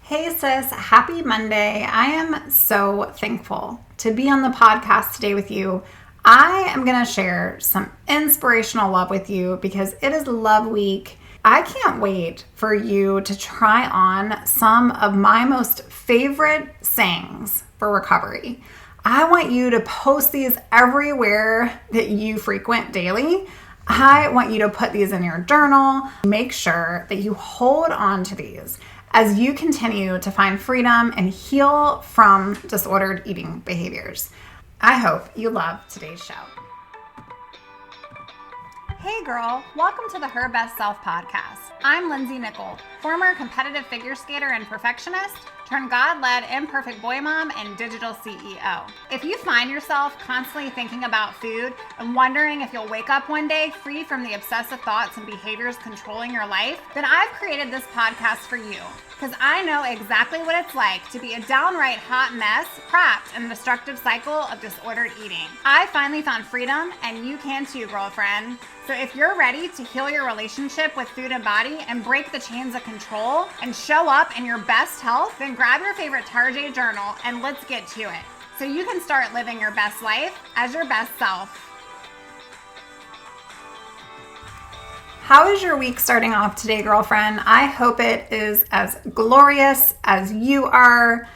Hey sis, happy Monday. I am so thankful to be on the podcast today with you. I am going to share some inspirational love with you because it is Love Week. I can't wait for you to try on some of my most favorite sayings for recovery. I want you to post these everywhere that you frequent daily. I want you to put these in your journal. Make sure that you hold on to these as you continue to find freedom and heal from disordered eating behaviors. I hope you love today's show. Hey girl, welcome to the Her Best Self podcast. I'm Lindsey, former competitive figure skater and perfectionist, turned God-led imperfect boy mom and digital CEO. If you find yourself constantly thinking about food and wondering if you'll wake up one day free from the obsessive thoughts and behaviors controlling your life, then I've created this podcast for you because I know exactly what it's like to be a downright hot mess trapped in a destructive cycle of disordered eating. I finally found freedom, and you can too, girlfriend. So if you're ready to heal your relationship with food and body and break the chains of control and show up in your best health, then grab your favorite Tarjay journal and let's get to it so you can start living your best life as your best self. How is your week starting off today, girlfriend? I hope it is as glorious as you are.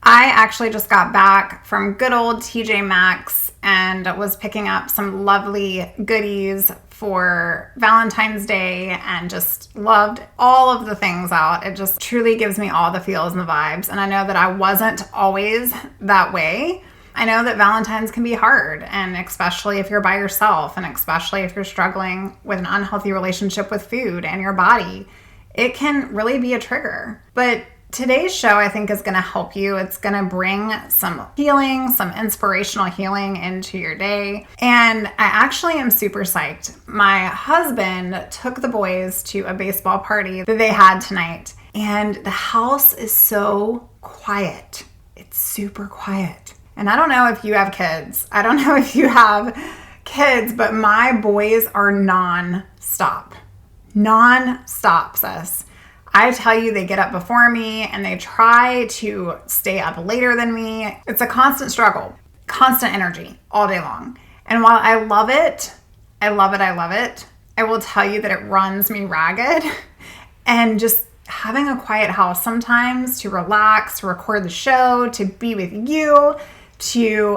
I actually just got back from good old TJ Maxx and was picking up some lovely goodies for Valentine's Day and just loved all of the things out. It just truly gives me all the feels and the vibes. And I know that I wasn't always that way. I know that Valentine's can be hard, and especially if you're by yourself, and especially if you're struggling with an unhealthy relationship with food and your body, it can really be a trigger. But today's show, I think, is going to help you. It's going to bring some healing, some inspirational healing into your day. And I actually am super psyched. My husband took the boys to a baseball party that they had tonight, and the house is so quiet. It's super quiet. And I don't know if you have kids. I don't know if you have kids, but my boys are non-stop. Non-stop, sis. I tell you, they get up before me and they try to stay up later than me. It's a constant struggle, constant energy all day long. And while I love it, I will tell you that it runs me ragged. And just having a quiet house sometimes to relax, to record the show, to be with you,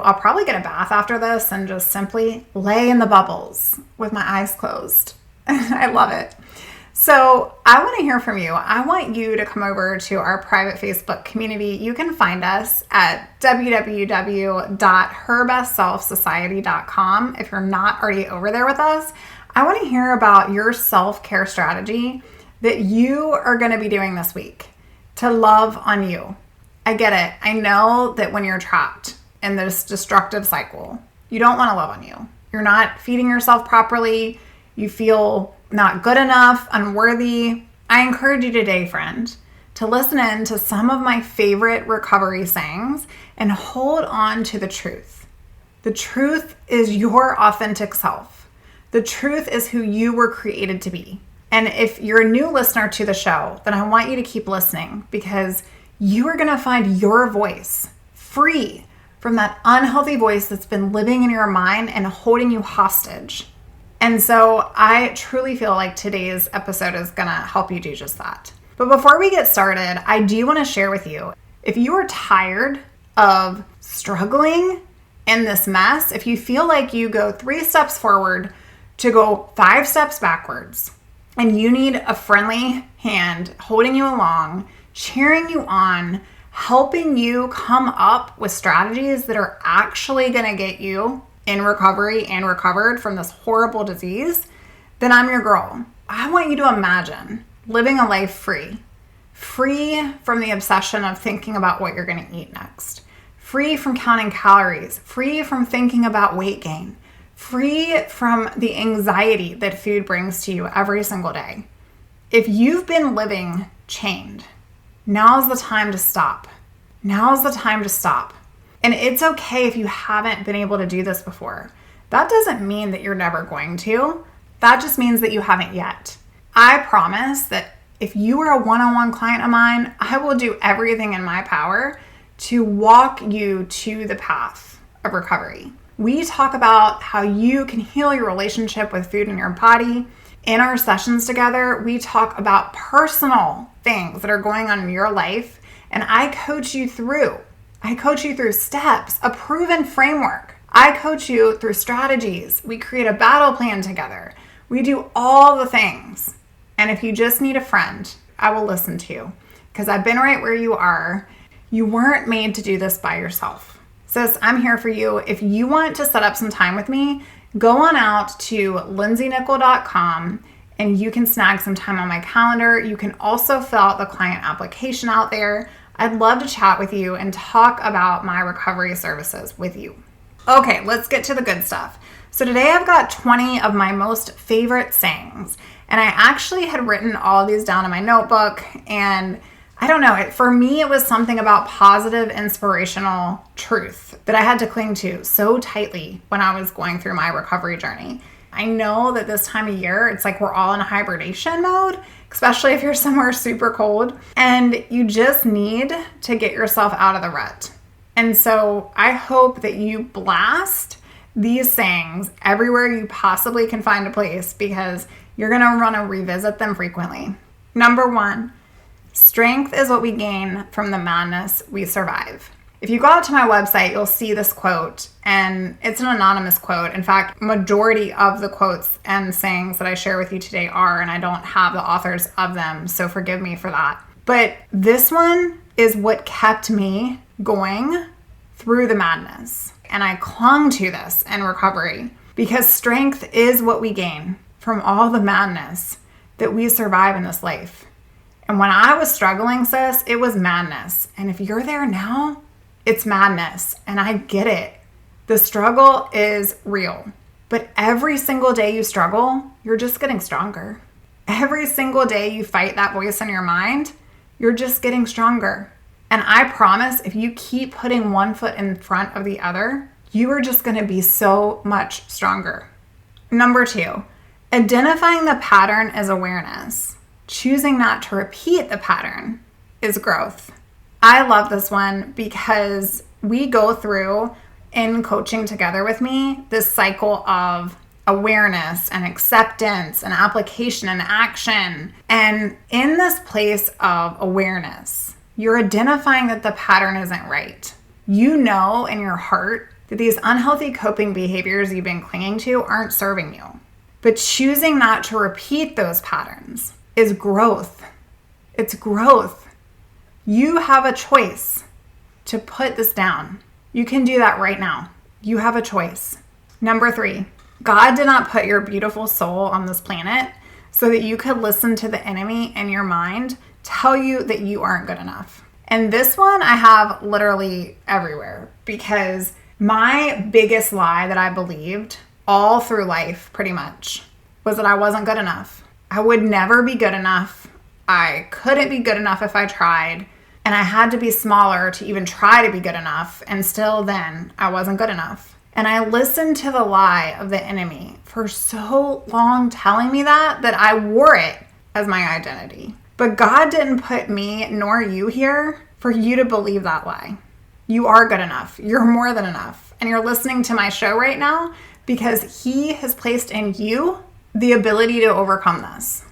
I'll probably get a bath after this and just simply lay in the bubbles with my eyes closed. I love it. So I want to hear from you. I want you to come over to our private Facebook community. You can find us at www.herbestselfsociety.com. If you're not already over there with us, I want to hear about your self-care strategy that you are going to be doing this week to love on you. I get it. I know that when you're trapped in this destructive cycle, you don't want to love on you. You're not feeding yourself properly. You feel not good enough, unworthy. I encourage you today, friend, to listen in to some of my favorite recovery sayings and hold on to the truth. The truth is your authentic self. The truth is who you were created to be. And if you're a new listener to the show, then I want you to keep listening because you are going to find your voice free from that unhealthy voice that's been living in your mind and holding you hostage. And so I truly feel like today's episode is going to help you do just that. But before we get started, I do want to share with you, if you are tired of struggling in this mess, if you feel like you go 3 steps forward to go 5 steps backwards, and you need a friendly hand holding you along, cheering you on, helping you come up with strategies that are actually going to get you in recovery and recovered from this horrible disease, then I'm your girl. I want you to imagine living a life free from the obsession of thinking about what you're going to eat next, free from counting calories, free from thinking about weight gain, free from the anxiety that food brings to you every single day. If you've been living chained, now's the time to stop. Now's the time to stop. And it's okay if you haven't been able to do this before. That doesn't mean that you're never going to. That just means that you haven't yet. I promise that If you are a one-on-one client of mine, I will do everything in my power to walk you to the path of recovery. We talk about how you can heal your relationship with food in your body. In our sessions together, we talk about personal things that are going on in your life, and I coach you through steps, a proven framework. I coach you through strategies. We create a battle plan together. We do all the things. And if you just need a friend, I will listen to you because I've been right where you are. You weren't made to do this by yourself. Sis, I'm here for you. If you want to set up some time with me, go on out to lindseynickel.com and you can snag some time on my calendar. You can also fill out the client application out there. I'd love to chat with you and talk about my recovery services with you. Okay, let's get to the good stuff. So today I've got 20 of my most favorite sayings. And I actually had written all of these down in my notebook, and I don't know, for me, it was something about positive, inspirational truth that I had to cling to so tightly when I was going through my recovery journey. I know that this time of year, it's like we're all in hibernation mode, especially if you're somewhere super cold, and you just need to get yourself out of the rut. And so I hope that you blast these sayings everywhere you possibly can find a place because you're going to want to revisit them frequently. Number 1, strength is what we gain from the madness we survive. If you go out to my website, you'll see this quote, and it's an anonymous quote. In fact, majority of the quotes and sayings that I share with you today are, and I don't have the authors of them, so forgive me for that. But this one is what kept me going through the madness. And I clung to this in recovery because strength is what we gain from all the madness that we survive in this life. And when I was struggling, sis, it was madness. And if you're there now, it's madness. And I get it. The struggle is real. But every single day you struggle, you're just getting stronger. Every single day you fight that voice in your mind, you're just getting stronger. And I promise if you keep putting one foot in front of the other, you are just going to be so much stronger. Number 2, identifying the pattern is awareness. Choosing not to repeat the pattern is growth. I love this one because we go through in coaching together with me this cycle of awareness and acceptance and application and action. And in this place of awareness, you're identifying that the pattern isn't right. You know in your heart that these unhealthy coping behaviors you've been clinging to aren't serving you. But choosing not to repeat those patterns is growth. It's growth. You have a choice to put this down. You can do that right now. You have a choice. Number 3, God did not put your beautiful soul on this planet so that you could listen to the enemy in your mind tell you that you aren't good enough. And this one I have literally everywhere because my biggest lie that I believed all through life pretty much was that I wasn't good enough. I would never be good enough. I couldn't be good enough if I tried. And I had to be smaller to even try to be good enough. And still then, I wasn't good enough. And I listened to the lie of the enemy for so long telling me that I wore it as my identity. But God didn't put me nor you here for you to believe that lie. You are good enough. You're more than enough. And you're listening to my show right now because He has placed in you the ability to overcome this.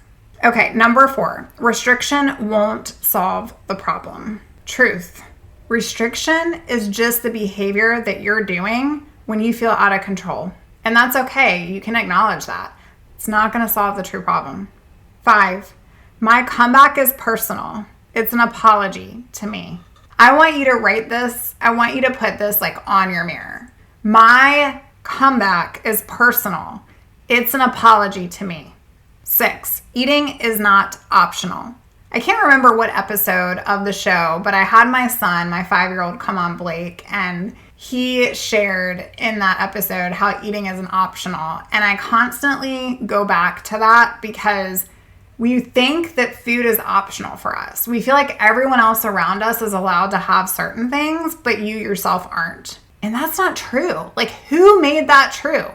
Okay, number 4, restriction won't solve the problem. Truth. Restriction is just the behavior that you're doing when you feel out of control. And that's okay. You can acknowledge that. It's not going to solve the true problem. 5, my comeback is personal. It's an apology to me. I want you to write this. I want you to put this on your mirror. My comeback is personal. It's an apology to me. 6, eating is not optional. I can't remember what episode of the show, but I had my son, my 5-year-old, come on, Blake, and he shared in that episode how eating isn't optional. And I constantly go back to that because we think that food is optional for us. We feel like everyone else around us is allowed to have certain things, but you yourself aren't. And that's not true. Who made that true?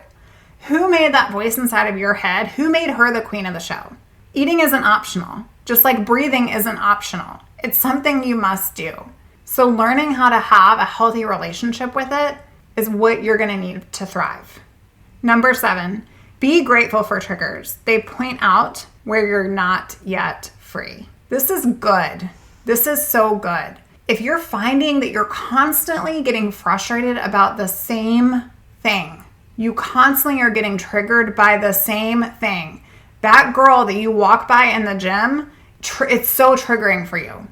Who made that voice inside of your head? Who made her the queen of the show? Eating isn't optional. Just like breathing isn't optional. It's something you must do. So learning how to have a healthy relationship with it is what you're going to need to thrive. Number 7, be grateful for triggers. They point out where you're not yet free. This is good. This is so good. If you're finding that you're constantly getting frustrated about the same thing, you constantly are getting triggered by the same thing. That girl that you walk by in the gym, it's so triggering for you.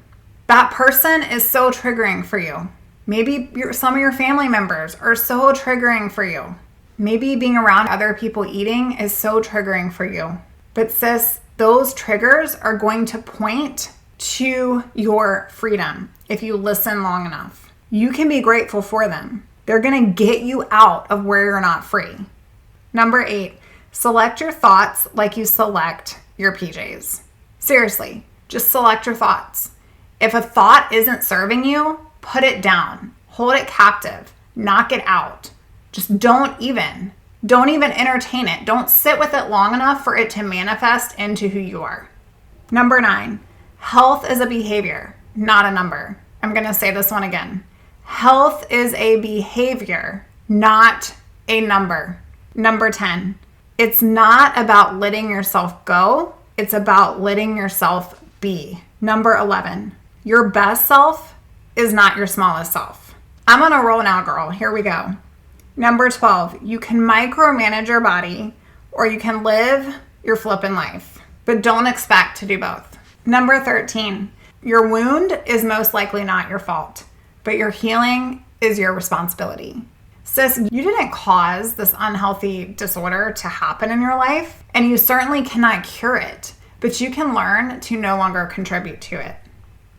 That person is so triggering for you. Maybe some of your family members are so triggering for you. Maybe being around other people eating is so triggering for you. But sis, those triggers are going to point to your freedom if you listen long enough. You can be grateful for them. They're going to get you out of where you're not free. Number 8, select your thoughts like you select your PJs. Seriously, just select your thoughts. If a thought isn't serving you, put it down. Hold it captive. Knock it out. Just don't even entertain it. Don't sit with it long enough for it to manifest into who you are. Number 9, health is a behavior, not a number. I'm going to say this one again. Health is a behavior, not a number. Number 10, it's not about letting yourself go. It's about letting yourself be. Number 11, your best self is not your smallest self. I'm on a roll now, girl. Here we go. Number 12, you can micromanage your body or you can live your flippin' life, but don't expect to do both. Number 13, your wound is most likely not your fault, but your healing is your responsibility. Sis, you didn't cause this unhealthy disorder to happen in your life, and you certainly cannot cure it, but you can learn to no longer contribute to it.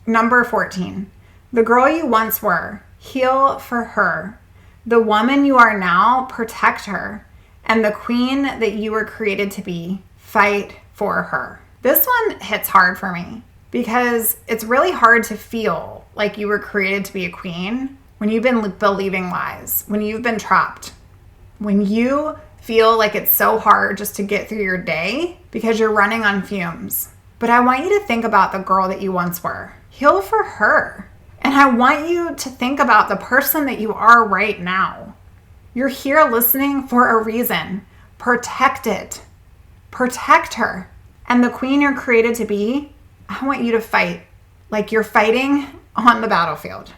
Number 14, the girl you once were, heal for her. The woman you are now, protect her. And the queen that you were created to be, fight for her. This one hits hard for me because it's really hard to feel like you were created to be a queen when you've been believing lies, when you've been trapped, when you feel like it's so hard just to get through your day because you're running on fumes. But I want you to think about the girl that you once were. Heal for her. And I want you to think about the person that you are right now. You're here listening for a reason. Protect it. Protect her. And the queen you're created to be, I want you to fight like you're fighting on the battlefield.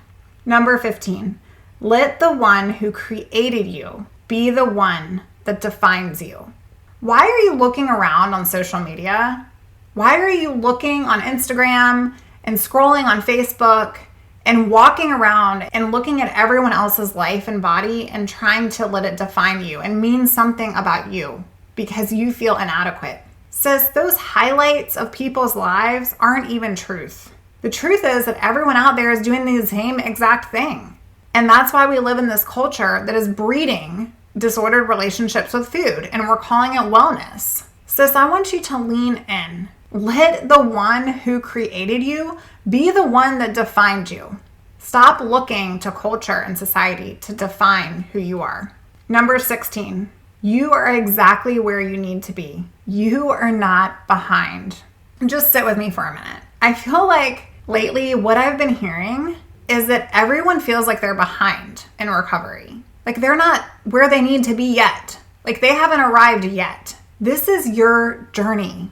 Number 15, let the one who created you be the one that defines you. Why are you looking around on social media? Why are you looking on Instagram and scrolling on Facebook and walking around and looking at everyone else's life and body and trying to let it define you and mean something about you because you feel inadequate? Sis, those highlights of people's lives aren't even truth. The truth is that everyone out there is doing the same exact thing. And that's why we live in this culture that is breeding disordered relationships with food, and we're calling it wellness. Sis, I want you to lean in. Let the one who created you be the one that defined you. Stop looking to culture and society to define who you are. Number 16, you are exactly where you need to be. You are not behind. Just sit with me for a minute. I feel like lately what I've been hearing is that everyone feels like they're behind in recovery. Like they're not where they need to be yet. Like they haven't arrived yet. This is your journey.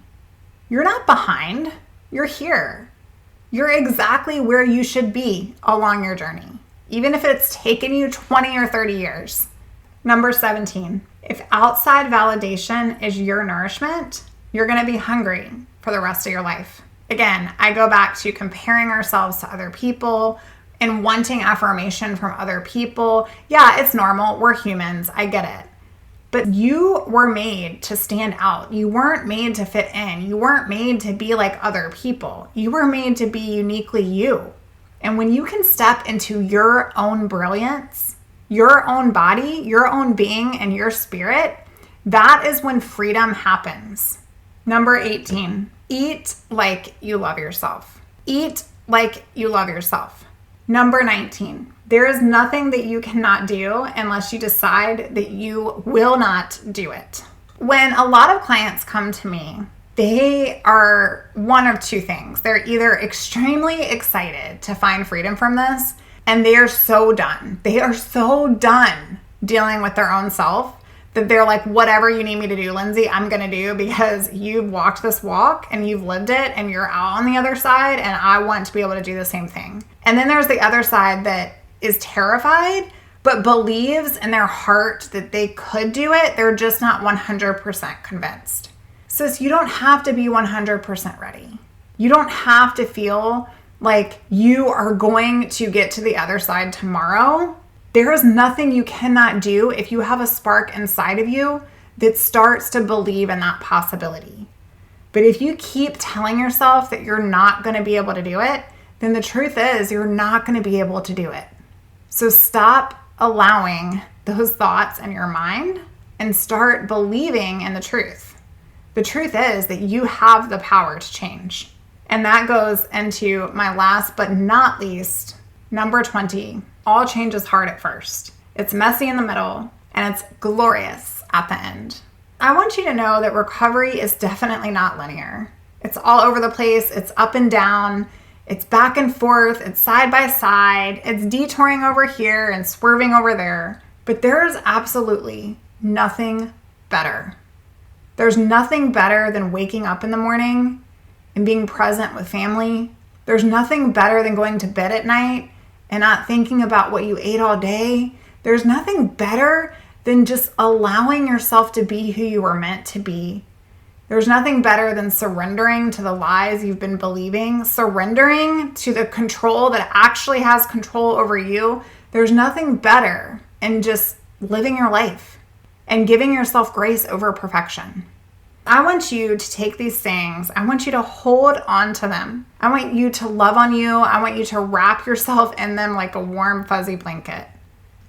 You're not behind. You're here. You're exactly where you should be along your journey, even if it's taken you 20 or 30 years. Number 17, if outside validation is your nourishment, you're going to be hungry for the rest of your life. Again, I go back to comparing ourselves to other people and wanting affirmation from other people. Yeah, it's normal. We're humans. I get it. But you were made to stand out. You weren't made to fit in. You weren't made to be like other people. You were made to be uniquely you. And when you can step into your own brilliance, your own body, your own being, and your spirit, that is when freedom happens. Number 18, eat like you love yourself. Eat like you love yourself. Number 19, there is nothing that you cannot do unless you decide that you will not do it. When a lot of clients come to me they are one of two things. They're either extremely excited to find freedom from this, and they are so done. They are so done dealing with their own self that they're like, whatever you need me to do, Lindsey, I'm going to do, because you've walked this walk and you've lived it and you're out on the other side, and I want to be able to do the same thing. And then there's the other side that is terrified but believes in their heart that they could do it. They're just not 100% convinced. Sis, you don't have to be 100% ready. You don't have to feel like you are going to get to the other side tomorrow. There is nothing you cannot do if you have a spark inside of you that starts to believe in that possibility. But if you keep telling yourself that you're not going to be able to do it, then the truth is you're not going to be able to do it. So stop allowing those thoughts in your mind and start believing in the truth. The truth is that you have the power to change. And that goes into my last but not least, number 20. All change is hard at first. It's messy in the middle, and it's glorious at the end. I want you to know that recovery is definitely not linear. It's all over the place. It's up and down. It's back and forth. It's side by side. It's detouring over here and swerving over there. But there is absolutely nothing better. There's nothing better than waking up in the morning and being present with family. There's nothing better than going to bed at night and not thinking about what you ate all day. There's nothing better than just allowing yourself to be who you were meant to be. There's nothing better than surrendering to the lies you've been believing, surrendering to the control that actually has control over you. There's nothing better in just living your life and giving yourself grace over perfection. I want you to take these things. I want you to hold on to them. I want you to love on you. I want you to wrap yourself in them like a warm, fuzzy blanket.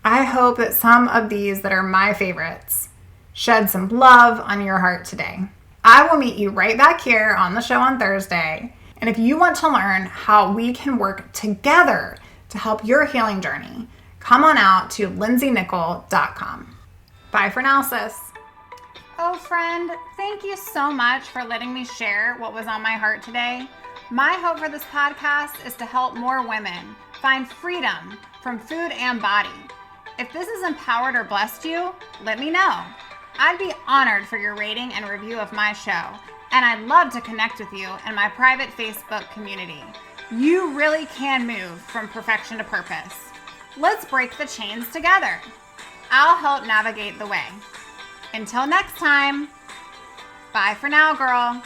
I hope that some of these that are my favorites shed some love on your heart today. I will meet you right back here on the show on Thursday. And if you want to learn how we can work together to help your healing journey, come on out to lindseynickel.com. Bye for now, sis. Oh, friend, thank you so much for letting me share what was on my heart today. My hope for this podcast is to help more women find freedom from food and body. If this has empowered or blessed you, let me know. I'd be honored for your rating and review of my show, and I'd love to connect with you in my private Facebook community. You really can move from perfection to purpose. Let's break the chains together. I'll help navigate the way. Until next time, bye for now, girl.